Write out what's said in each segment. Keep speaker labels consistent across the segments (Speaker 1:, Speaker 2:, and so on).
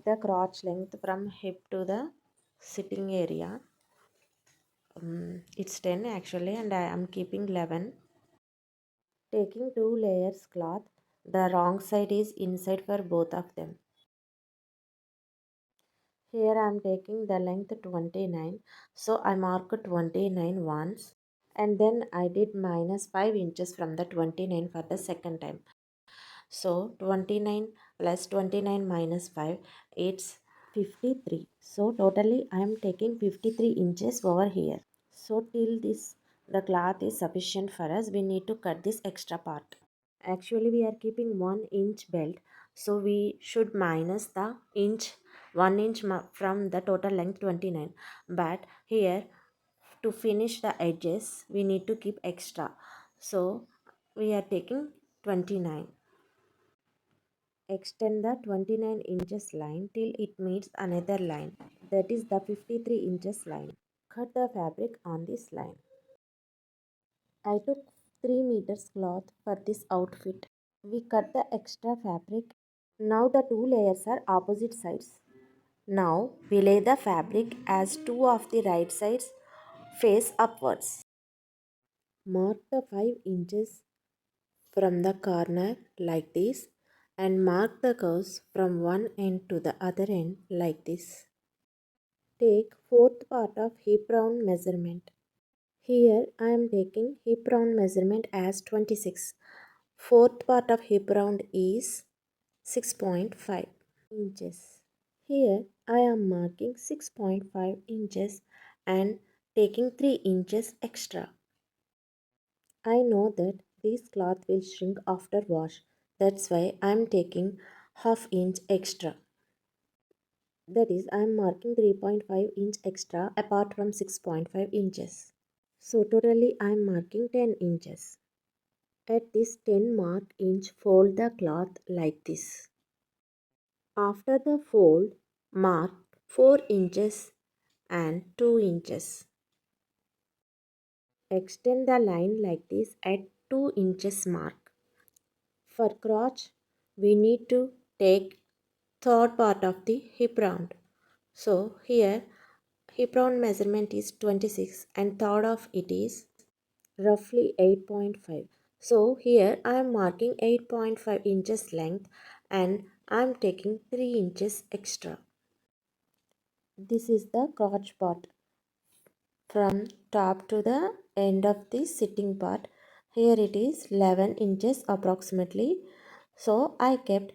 Speaker 1: the crotch length from hip to the sitting area. It's 10 actually, and I am keeping 11. Taking 2 layers cloth, the wrong side is inside for both of them. Here I am taking the length 29, so I mark 29 once, and then I did minus 5 inches from the 29 for the second time. So 29 plus 29 minus 5, it's 53. So totally I am taking 53 inches over here. So till this the cloth is sufficient for us, we need to cut this extra part. Actually we are keeping 1 inch belt, so we should minus the inch 1 inch from the total length 29. But here to finish the edges we need to keep extra, so we are taking 29. Extend the 29 inches line till it meets another line, that is the 53 inches line. Cut the fabric on this line. I took 3 meters cloth for this outfit. We cut the extra fabric. Now the two layers are opposite sides. Now we lay the fabric as two of the right sides face upwards. Mark the 5 inches from the corner like this and mark the curves from one end to the other end like this. Take fourth part of hip round measurement. Here I am taking hip round measurement as 26. Fourth part of hip round is 6.5 inches. Here I am marking 6.5 inches and taking 3 inches extra. I know that this cloth will shrink after wash. That's why I am taking half inch extra. That is, I am marking 3.5 inch extra apart from 6.5 inches. So totally I am marking 10 inches. At this 10 mark inch, fold the cloth like this. After the fold, mark 4 inches and 2 inches. Extend the line like this at 2 inches mark. For crotch, we need to take third part of the hip round. So here hip round measurement is 26 and third of it is roughly 8.5. So here I am marking 8.5 inches length and I am taking 3 inches extra. This is the crotch part from top to the end of the sitting part. Here it is 11 inches approximately. So I kept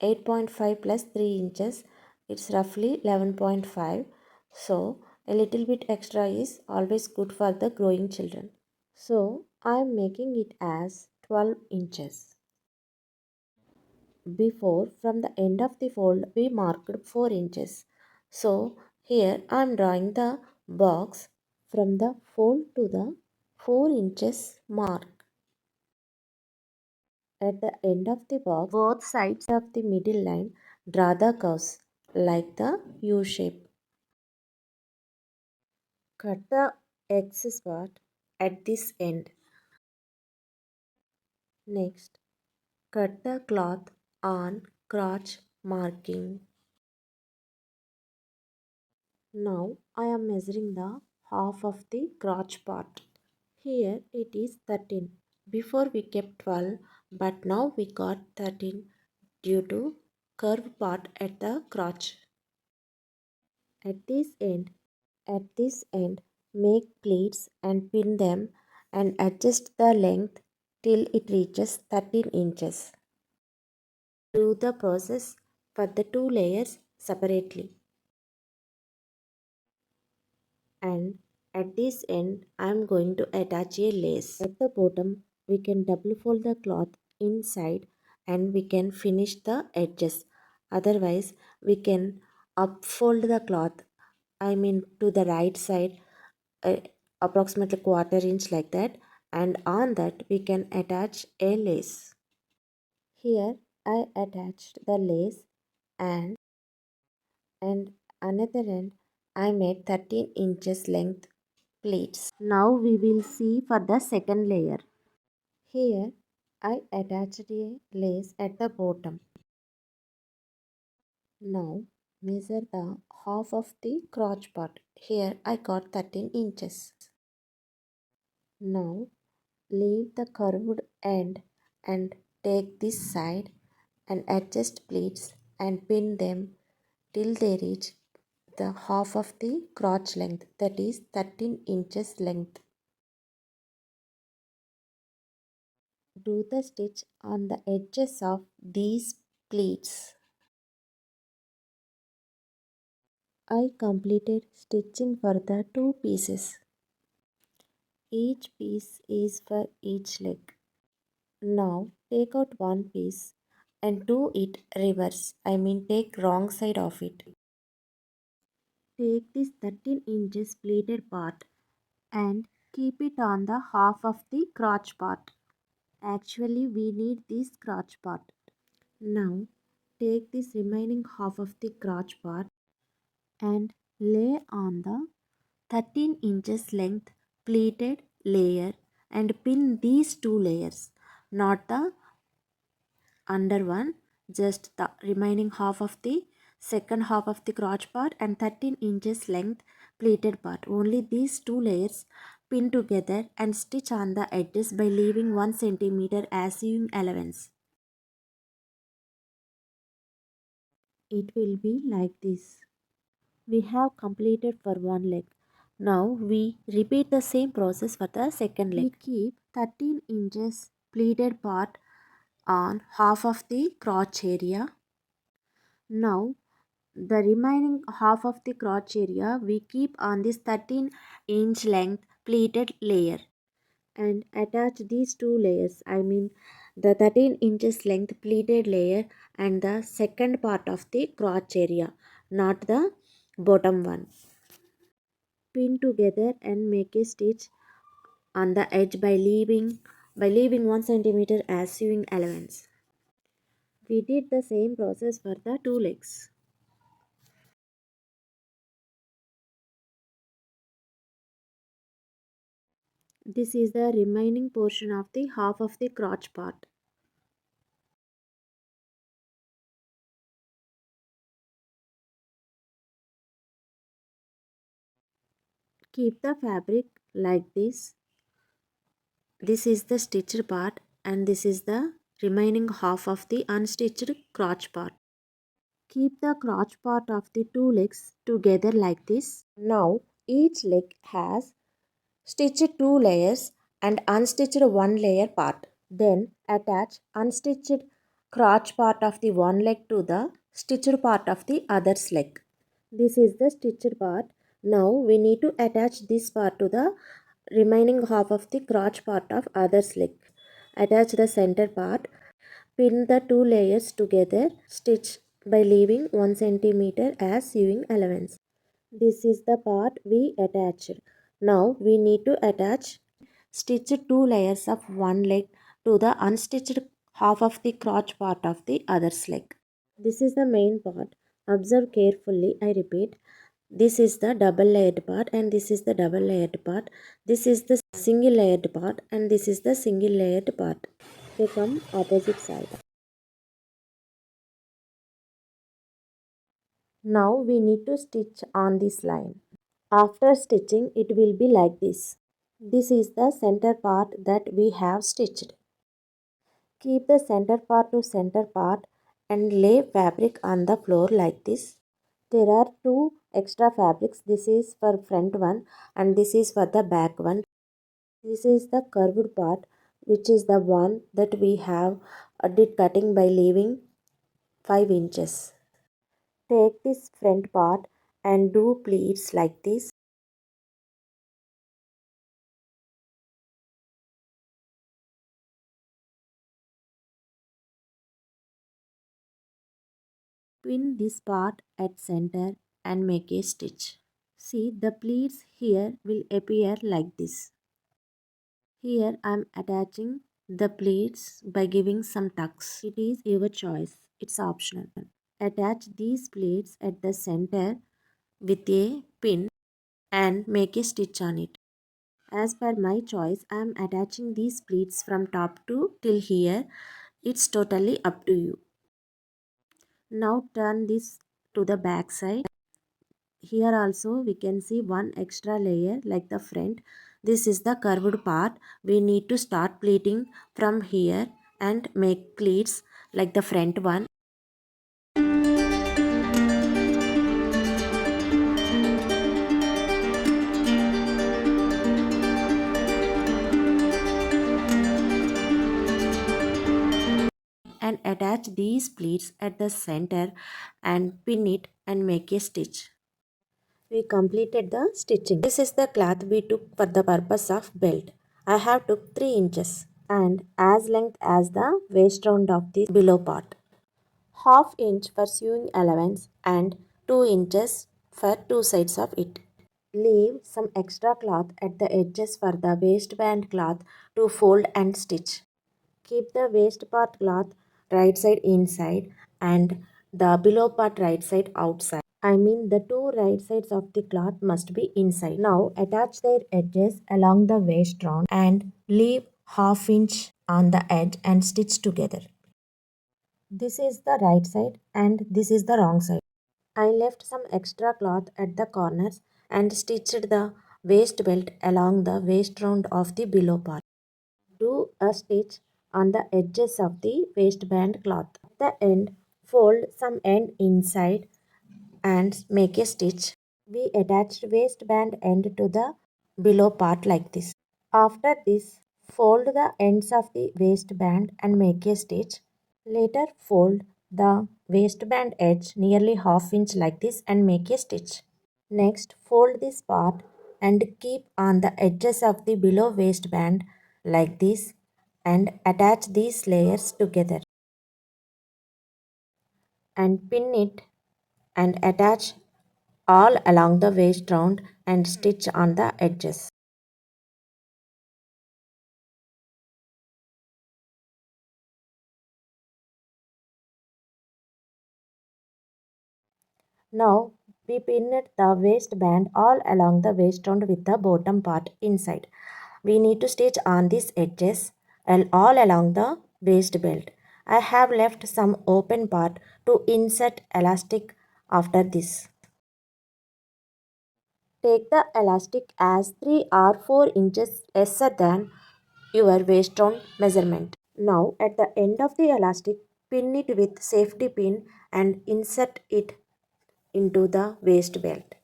Speaker 1: 8.5 plus 3 inches. It's roughly 11.5. So a little bit extra is always good for the growing children. So I am making it as 12 inches. Before, from the end of the fold, we marked 4 inches. So here I am drawing the box from the fold to the 4 inches mark. At the end of the box, both sides of the middle line, draw the curves like the U shape. Cut the excess part at this end. Next, cut the cloth on crotch marking. Now I am measuring the half of the crotch part. Here it is 13. Before we kept 12, but now we got 13 due to curved part at the crotch. At this end, make pleats and pin them and adjust the length till it reaches 13 inches. Do the process for the two layers separately. And at this end I am going to attach a lace. At the bottom we can double fold the cloth inside and we can finish the edges. Otherwise we can upfold the cloth, I mean to the right side, approximately quarter inch like that, and on that we can attach a lace. Here I attached the lace and another end I made 13 inches length pleats. Now we will see for the second layer. Here I attached a lace at the bottom. Now Measure the half of the crotch part. Here I got 13 inches. Now leave the curved end and take this side and adjust pleats and pin them till they reach the half of the crotch length, that is 13 inches length. Do the stitch on the edges of these pleats. I completed stitching for the two pieces. Each piece is for each leg. Now take out one piece and do it reverse. I mean take wrong side of it. Take this 13 inches pleated part and keep it on the half of the crotch part. Actually we need this crotch part. Now take this remaining half of the crotch part and lay on the 13 inches length pleated layer and pin these two layers, not the under one, just the remaining half of the second half of the crotch part and 13 inches length pleated part. Only these two layers pin together and stitch on the edges by leaving 1 centimeter as sewing allowance. It will be like this. We have completed for one leg. Now we repeat the same process for the second leg. We keep 13 inches pleated part on half of the crotch area. Now the remaining half of the crotch area we keep on this 13-inch length pleated layer and attach these two layers, I mean the 13 inches length pleated layer and the second part of the crotch area, not the bottom one. Pin together and make a stitch on the edge by leaving 1 centimeter as sewing allowance. We did the same process for the two legs. This is the remaining portion of the half of the crotch part. Keep the fabric like this. This is the stitched part and this is the remaining half of the unstitched crotch part. Keep the crotch part of the two legs together like this. Now each leg has stitched two layers and unstitched one layer part. Then attach unstitched crotch part of the one leg to the stitched part of the other's leg. This is the stitched part. Now we need to attach this part to the remaining half of the crotch part of other's leg. Attach the center part. Pin the two layers together. Stitch by leaving 1 centimeter as sewing allowance. This is the part we attached. Now we need to stitch two layers of one leg to the unstitched half of the crotch part of the other's leg. This is the main part. Observe carefully. I repeat. This is the double layered part and this is the double layered part. This is the single layered part and this is the single layered part. They come opposite side. Now we need to stitch on this line. After stitching it will be like this. This is the center part that we have stitched. Keep the center part to center part and lay fabric on the floor like this. There are two extra fabrics. This is for front one and this is for the back one. This is the curved part which is the one that we have did cutting by leaving 5 inches. Take this front part and do pleats like this. Pin this part at center and make a stitch. See, the pleats here will appear like this. Here I am attaching the pleats by giving some tucks. It is your choice. It's optional. Attach these pleats at the center with a pin and make a stitch on it. As per my choice, I am attaching these pleats from top to till here. It's totally up to you. Now turn this to the back side. Here also we can see one extra layer like the front. This is the curved part. We need to start pleating from here and make pleats like the front one. And attach these pleats at the center and pin it and make a stitch. We completed the stitching. This is the cloth we took for the purpose of belt. I have took 3 inches and as length as the waist round of the below part. Half inch for sewing allowance and 2 inches for two sides of it. Leave some extra cloth at the edges for the waistband cloth to fold and stitch. Keep the waist part cloth right side inside and the below part right side outside. I mean the two right sides of the cloth must be inside. Now attach their edges along the waist round and leave half inch on the edge and stitch together. This is the right side and this is the wrong side. I left some extra cloth at the corners and stitched the waist belt along the waist round of the below part. Do a stitch on the edges of the waistband cloth. At the end, fold some end inside and make a stitch. We attached waistband end to the below part like this. After this, fold the ends of the waistband and make a stitch. Later, fold the waistband edge nearly half inch like this and make a stitch. Next, fold this part and keep on the edges of the below waistband like this and attach these layers together and pin it and attach all along the waist round and stitch on the edges. Now we pinned the waistband all along the waist round with the bottom part inside. We need to stitch on these edges and all along the waist belt. I have left some open part to insert elastic after this. Take the elastic as 3 or 4 inches lesser than your waist round measurement. Now at the end of the elastic, pin it with safety pin and insert it into the waist belt.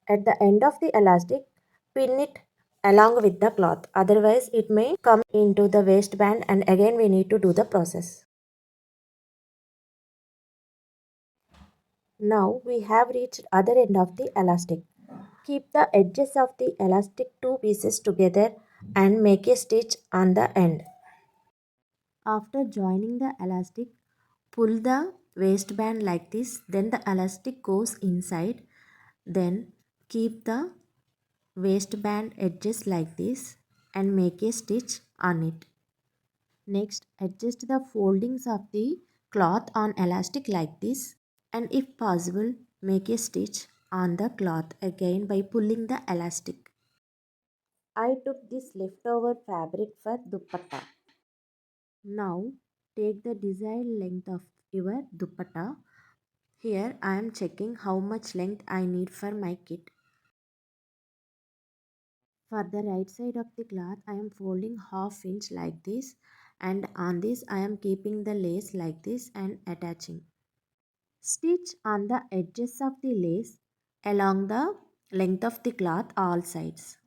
Speaker 1: At the end of the elastic, pin it along with the cloth. Otherwise, it may come into the waistband and again we need to do the process. Now we have reached other end of the elastic. Keep the edges of the elastic two pieces together and make a stitch on the end. After joining the elastic, pull the waistband like this, then the elastic goes inside. Then keep the waistband edges like this and make a stitch on it. Next, adjust the foldings of the cloth on elastic like this and if possible, make a stitch on the cloth again by pulling the elastic. I took this leftover fabric for dupatta. Now, take the desired length of your dupatta. Here I am checking how much length I need for my kit. For the right side of the cloth, I am folding half inch like this and on this I am keeping the lace like this and attaching. Stitch on the edges of the lace along the length of the cloth all sides.